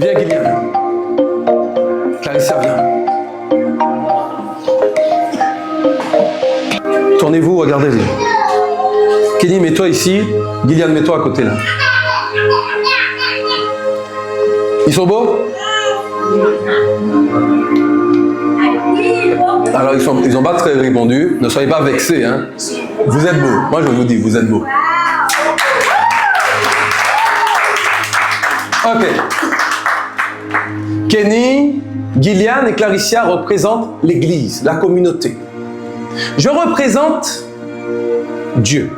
Viens, Gillian. Clarissa, viens. Tournez-vous, regardez-les. Kenny, mets-toi ici. Gillian, mets-toi à côté là. Ils sont beaux? Alors, ils n'ont pas très répondu. Ne soyez pas vexés. Hein. Vous êtes beaux. Moi, je vous dis, vous êtes beaux. Ok. Kenny, Gillian et Clarissa représentent l'Église, la communauté. Je représente Dieu.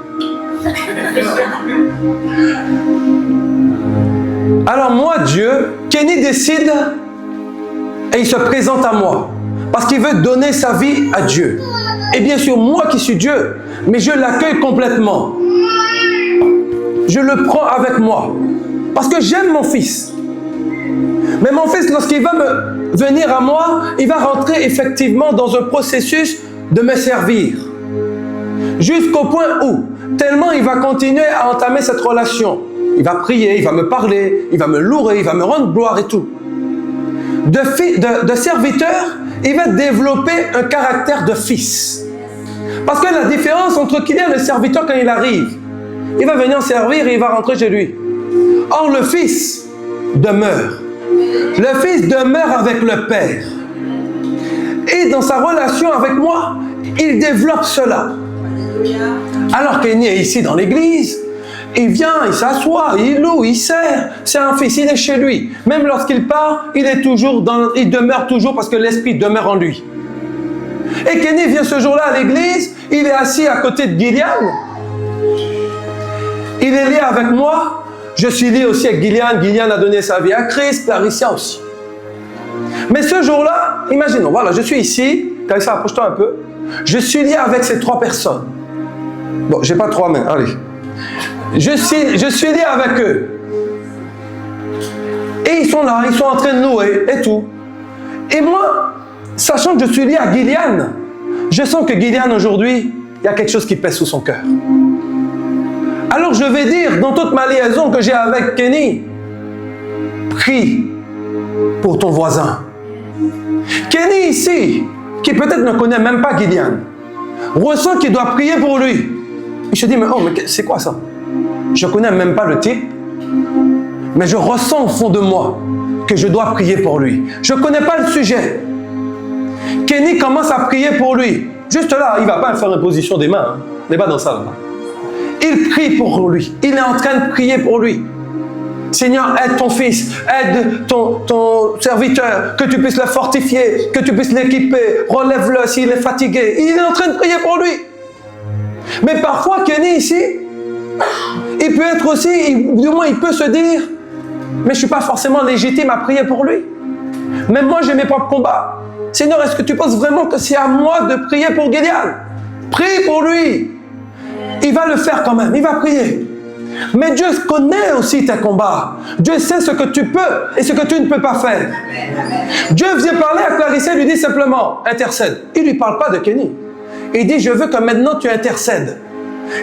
Alors moi, Dieu, Kenny décide et il se présente à moi parce qu'il veut donner sa vie à Dieu. Et bien sûr, moi qui suis Dieu, mais je l'accueille complètement. Je le prends avec moi parce que j'aime mon fils. Mais mon fils, lorsqu'il va venir à moi, il va rentrer effectivement dans un processus de me servir. Jusqu'au point où, tellement il va continuer à entamer cette relation. Il va prier, il va me parler, il va me louer, il va me rendre gloire et tout. De serviteur, il va développer un caractère de fils. Parce que la différence entre Kylian et le serviteur quand il arrive, il va venir servir et il va rentrer chez lui. Or, le fils demeure. Le fils demeure avec le Père. Et dans sa relation avec moi, il développe cela. Alors Kenny est ici dans l'église, il vient, il s'assoit, il loue, il sert. C'est un fils, il est chez lui. Même lorsqu'il part, il demeure toujours parce que l'esprit demeure en lui. Et Kenny vient ce jour-là à l'église, il est assis à côté de Gillian. Il est lié avec moi. Je suis lié aussi avec Gillian. Gillian a donné sa vie à Christ, Clarissa aussi. Mais ce jour-là, imaginons, voilà, je suis ici. Clarissa, approche-toi un peu. Je suis lié avec ces trois personnes. Bon, j'ai pas trois mains, allez. Je suis lié avec eux. Et ils sont là, ils sont en train de louer et tout. Et moi, sachant que je suis lié à Gillian, je sens que Gillian aujourd'hui, il y a quelque chose qui pèse sous son cœur. Alors je vais dire, dans toute ma liaison que j'ai avec Kenny, prie pour ton voisin. Kenny ici, qui peut-être ne connaît même pas Gillian, ressent qu'il doit prier pour lui. Il se dit, mais c'est quoi ça? Je ne connais même pas le type, mais je ressens au fond de moi que je dois prier pour lui. Je ne connais pas le sujet. Kenny commence à prier pour lui. Juste là, il ne va pas faire une position des mains. Hein. On n'est pas dans ça. Là. Il prie pour lui. Il est en train de prier pour lui. Seigneur, aide ton fils, aide ton serviteur, que tu puisses le fortifier, que tu puisses l'équiper, relève-le s'il est fatigué. Il est en train de prier pour lui. Mais parfois, Kenny ici, il peut être aussi, du moins il peut se dire, mais je ne suis pas forcément légitime à prier pour lui. Même moi, j'ai mes propres combats. Seigneur, est-ce que tu penses vraiment que c'est à moi de prier pour Gillian? Prie pour lui. Il va le faire quand même, il va prier. Mais Dieu connaît aussi tes combats. Dieu sait ce que tu peux et ce que tu ne peux pas faire. Dieu vient parler à Clarissa et lui dit simplement, intercède. Il ne lui parle pas de Kenny. Il dit, je veux que maintenant tu intercèdes.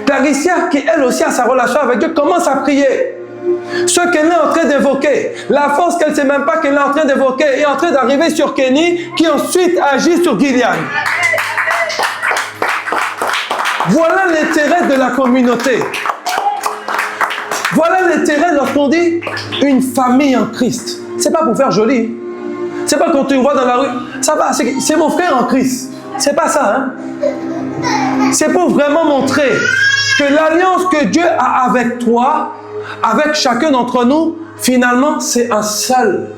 Clarissa, qui elle aussi a sa relation avec Dieu, commence à prier. Ce qu'elle est en train d'évoquer, la force qu'elle ne sait même pas qu'elle est en train d'évoquer, est en train d'arriver sur Kenny, qui ensuite agit sur Gillian. Voilà l'intérêt de la communauté. Voilà l'intérêt lorsqu'on dit une famille en Christ. C'est pas pour faire joli. C'est pas quand tu vois dans la rue, ça va, c'est mon frère en Christ. C'est pas ça, hein. C'est pour vraiment montrer que l'alliance que Dieu a avec toi, avec chacun d'entre nous, finalement, c'est un seul.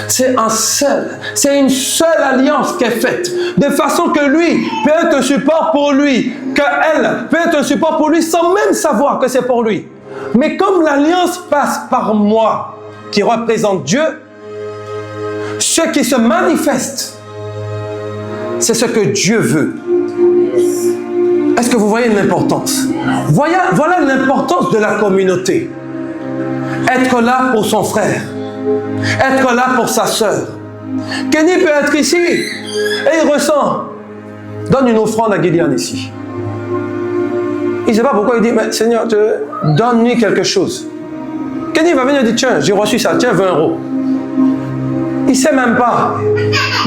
C'est un seul. C'est une seule alliance qui est faite. De façon que lui peut être un support pour lui, qu'elle peut être un support pour lui sans même savoir que c'est pour lui. Mais comme l'alliance passe par moi, qui représente Dieu, ce qui se manifeste, c'est ce que Dieu veut. Est-ce que vous voyez l'importance? Voilà l'importance de la communauté. Être là pour son frère. Être là pour sa sœur. Kenny peut être ici et il ressent. Donne une offrande à Gillian ici. Il ne sait pas pourquoi il dit, mais Seigneur, donne-lui quelque chose. Kenny va venir et dire, tiens, j'ai reçu ça, tiens, 20 €. Il ne sait même pas.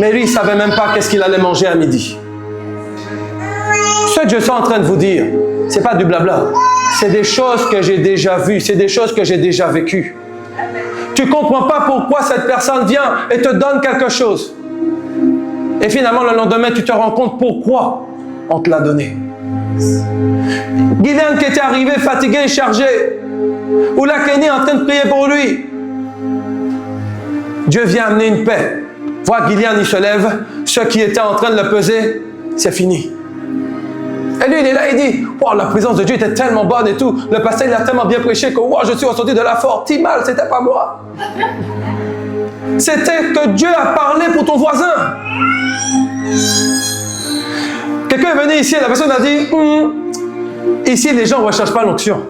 Mais lui, il ne savait même pas qu'est-ce qu'il allait manger à midi. Ce que je suis en train de vous dire, ce n'est pas du blabla. C'est des choses que j'ai déjà vues, c'est des choses que j'ai déjà vécues. Tu ne comprends pas pourquoi cette personne vient et te donne quelque chose. Et finalement, le lendemain, tu te rends compte pourquoi on te l'a donné. Gideon qui était arrivé fatigué et chargé, ou là Kenny est en train de prier pour lui. Dieu vient amener une paix. Vois, Gideon, il se lève, ce qui était en train de le peser, c'est fini. Et lui, il est là, il dit, wow, la présence de Dieu était tellement bonne et tout. Le pasteur, il a tellement bien prêché que wow, je suis ressorti de la forte. T'es mal, c'était pas moi. C'était que Dieu a parlé pour ton voisin. Quelqu'un est venu ici et la personne a dit, ici, les gens ne recherchent pas l'onction.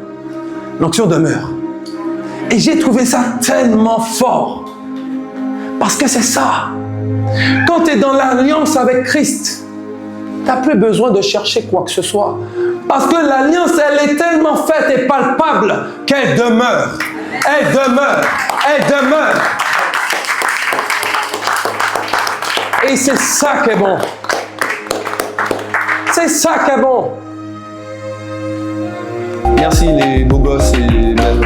L'onction demeure. Et j'ai trouvé ça tellement fort. Parce que c'est ça. Quand tu es dans l'alliance avec Christ, tu n'as plus besoin de chercher quoi que ce soit. Parce que l'alliance, elle est tellement faite et palpable qu'elle demeure. Elle demeure. Elle demeure. Et c'est ça qui est bon. C'est ça qui est bon. Merci les beaux gosses et les belles.